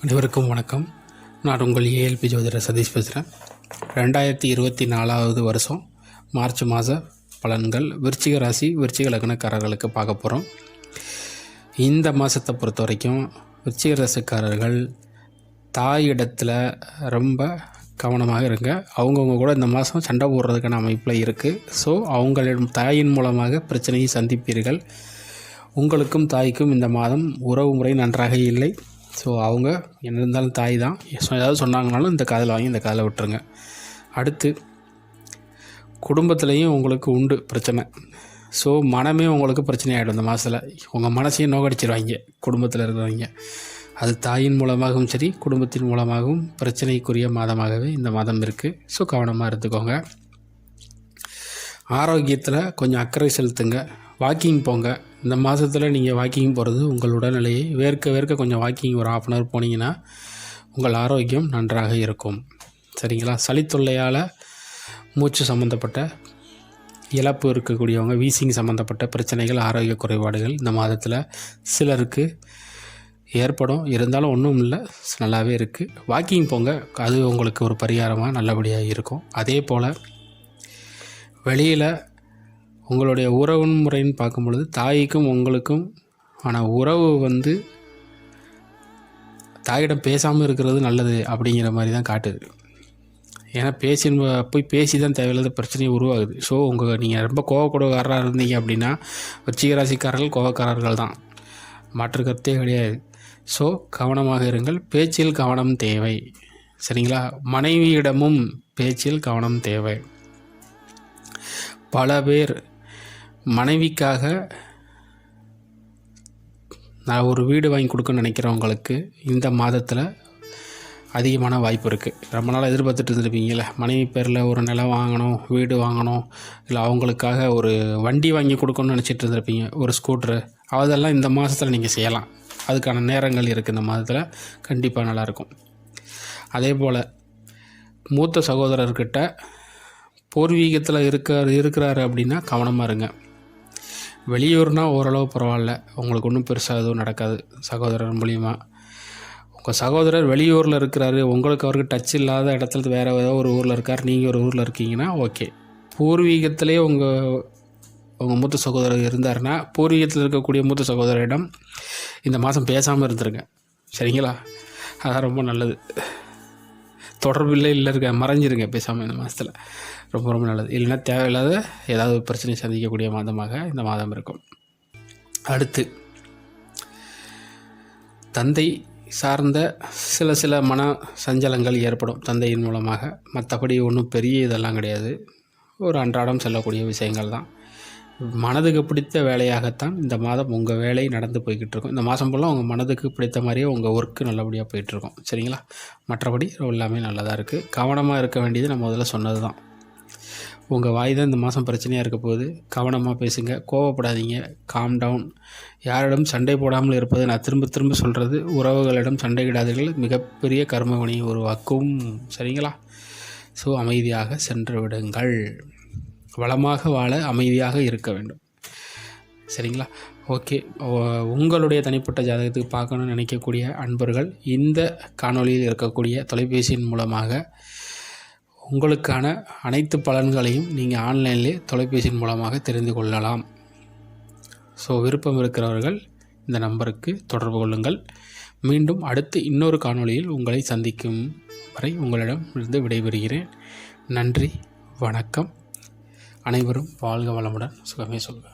அனைவருக்கும் வணக்கம். நான் உங்கள் ஏஎல்பி ஜோதிடர் சதீஷ் பேசுகிறேன். 2024 வருஷம் மார்ச் மாத பலன்கள் விருச்சிக ராசி விருச்சிக லக்னக்காரர்களுக்கு பார்க்க போகிறோம். இந்த மாதத்தை பொறுத்த வரைக்கும் விருச்சிக ராசிக்காரர்கள் தாயிடத்தில் ரொம்ப கவனமாக இருங்க. அவங்கவுங்க கூட இந்த மாதம் சண்டை போடுறதுக்கான அமைப்பில் இருக்குது. ஸோ அவங்களிடம் தாயின் மூலமாக பிரச்சனையை சந்திப்பீர்கள். உங்களுக்கும் தாய்க்கும் இந்த மாதம் உறவு முறை நன்றாக இல்லை. ஸோ அவங்க என்ன இருந்தாலும் தாய் தான். ஏதாவது சொன்னாங்கனாலும் இந்த காதில் வாங்கி இந்த காதில் விட்டுருங்க. அடுத்து குடும்பத்துலேயும் உங்களுக்கு உண்டு பிரச்சனை. ஸோ மனமே உங்களுக்கு பிரச்சனை ஆகிடும். இந்த மாதத்தில் உங்கள் மனசையும் நோக்கடிச்சிருவாங்க குடும்பத்தில் இருக்கிறவங்க. அது தாயின் மூலமாகவும் சரி குடும்பத்தின் மூலமாகவும் பிரச்சனைக்குரிய மாதமாகவே இந்த மாதம் இருக்குது. ஸோ கவனமாக இருந்துக்கோங்க. ஆரோக்கியத்தில் கொஞ்சம் அக்கறை செலுத்துங்க. வாக்கிங் போங்க. இந்த மாதத்தில் நீங்கள் வாக்கிங் போகிறது உங்கள் உடல்நிலையை வேர்க்க கொஞ்சம் வாக்கிங் ஒரு 1/2 hour போனீங்கன்னா உங்கள் ஆரோக்கியம் நன்றாக இருக்கும். சரிங்களா? சளித்தொல்லையால் மூச்சு சம்மந்தப்பட்ட இழப்பு இருக்கக்கூடியவங்க, வீசிங் சம்மந்தப்பட்ட பிரச்சனைகள், ஆரோக்கிய குறைபாடுகள் இந்த மாதத்தில் சிலருக்கு ஏற்படும். இருந்தாலும் ஒன்றும் இல்லை, நல்லாவே இருக்குது. வாக்கிங் போங்க. அது உங்களுக்கு ஒரு பரிகாரமாக நல்லபடியாக இருக்கும். அதே போல் வெளியில் உங்களுடைய உறவு முறைன்னு பார்க்கும் பொழுது தாய்க்கும் உங்களுக்கும் ஆனால் உறவு தாயிடம் பேசாமல் இருக்கிறது நல்லது அப்படிங்கிற மாதிரி தான் காட்டுது. ஏன்னா போய் பேசி தான் தேவையில்லாத பிரச்சனையை உருவாகுது. ஸோ நீங்கள் ரொம்ப கோவப்படுகாரராக இருந்தீங்க அப்படின்னா விருச்சிக ராசிக்காரர்கள் கோவக்காரர்கள் தான், மாற்று கருத்தே கிடையாது. ஸோ கவனமாக இருங்கள். பேச்சில் கவனம் தேவை. சரிங்களா? மனைவியிடமும் பேச்சில் கவனம் தேவை. பல பேர் மனைவிக்காக நான் ஒரு வீடு வாங்கி கொடுக்கணும்னு நினைக்கிறவங்களுக்கு இந்த மாதத்தில் அதிகமான வாய்ப்பு இருக்குது. ரொம்ப நாள் எதிர்பார்த்துட்டு இருந்திருப்பீங்களே, மனைவி பேரில் ஒரு நிலம் வாங்கணும், வீடு வாங்கணும், இல்லை அவங்களுக்காக ஒரு வண்டி வாங்கி கொடுக்கணும்னு நினச்சிட்டு இருந்திருப்பீங்க, ஒரு ஸ்கூட்ரு. அதெல்லாம் இந்த மாதத்தில் நீங்கள் செய்யலாம். அதுக்கான நேரங்கள் இருக்குது. இந்த மாதத்தில் கண்டிப்பாக நல்லாயிருக்கும். அதே போல் மூத்த சகோதரர்கிட்ட பூர்வீகத்தில் இருக்கிறாரு அப்படின்னா கவனமாக இருங்க. வெளியூர்னால் ஓரளவு பரவாயில்ல, உங்களுக்கு ஒன்றும் பெருசாக எதுவும் நடக்காது சகோதரர் மூலிமா. உங்கள் சகோதரர் வெளியூரில் இருக்கிறாரு, உங்களுக்கு அவருக்கு டச் இல்லாத இடத்துல வேறு ஏதோ ஒரு ஊரில் இருக்கார், நீங்கள் ஒரு ஊரில் இருக்கீங்கன்னா ஓகே. பூர்வீகத்திலே உங்கள் மூத்த சகோதரர் இருந்தாருன்னா பூர்வீகத்தில் இருக்கக்கூடிய மூத்த சகோதரரிடம் இந்த மாதம் பேசாமல் இருந்துருங்க. சரிங்களா? அதான் ரொம்ப நல்லது. தொடர்பில்லை இல்லை மறைஞ்சிருங்க பேசாமல் இந்த மாதத்தில். ரொம்ப ரொம்ப நல்லது. இல்லைன்னா தேவையில்லாத ஏதாவது பிரச்சனை சந்திக்கக்கூடிய மாதமாக இந்த மாதம் இருக்கும். அடுத்து தந்தை சார்ந்த சில மன சஞ்சலங்கள் ஏற்படும் தந்தையின் மூலமாக. மற்றபடி ஒன்றும் பெரிய இதெல்லாம் கிடையாது. ஒரு அன்றாடம் செல்லக்கூடிய விஷயங்கள் தான். மனதுக்கு பிடித்த வேலையாகத்தான் இந்த மாதம் உங்கள் வேலை நடந்து போய்கிட்டு இருக்கும். இந்த மாதம் ஃபுல்லாக உங்கள் மனதுக்கு பிடித்த மாதிரியே உங்கள் ஒர்க்கு நல்லபடியாக போயிட்டுருக்கும். சரிங்களா? மற்றபடி எல்லாமே நல்லதாக இருக்குது. கவனமாக இருக்க வேண்டியது நான் முதல்ல சொன்னது தான். உங்கள் வாய் தான் இந்த மாதம் பிரச்சனையாக இருக்க போகுது. கவனமாக பேசுங்க, கோவப்படாதீங்க, காம் டவுன். யாரிடம் சண்டை போடாமல் இருப்பது நான் திரும்ப சொல்கிறது. உறவுகளிடம் சண்டையிடாதீர்கள், மிகப்பெரிய கர்மவினையை உருவாக்கும். சரிங்களா? ஸோ அமைதியாக சென்று விடுங்கள். வளமாக வாழ அமைதியாக இருக்க வேண்டும். சரிங்களா? ஓகே. உங்களுடைய தனிப்பட்ட ஜாதகத்துக்கு பார்க்கணுன்னு நினைக்கக்கூடிய அன்பர்கள் இந்த காணொளியில் இருக்கக்கூடிய தொலைபேசியின் மூலமாக உங்களுக்கான அனைத்து பலன்களையும் நீங்கள் ஆன்லைன்லேயே தொலைபேசியின் மூலமாக தெரிந்து கொள்ளலாம். ஸோ விருப்பம் இருக்கிறவர்கள் இந்த நம்பருக்கு தொடர்பு கொள்ளுங்கள். மீண்டும் அடுத்து இன்னொரு காணொளியில் உங்களை சந்திக்கும் வரை உங்களிடம் இருந்து விடைபெறுகிறேன். நன்றி, வணக்கம். அனைவரும் வாழ்க வளமுடன், சுகமே சொல்க.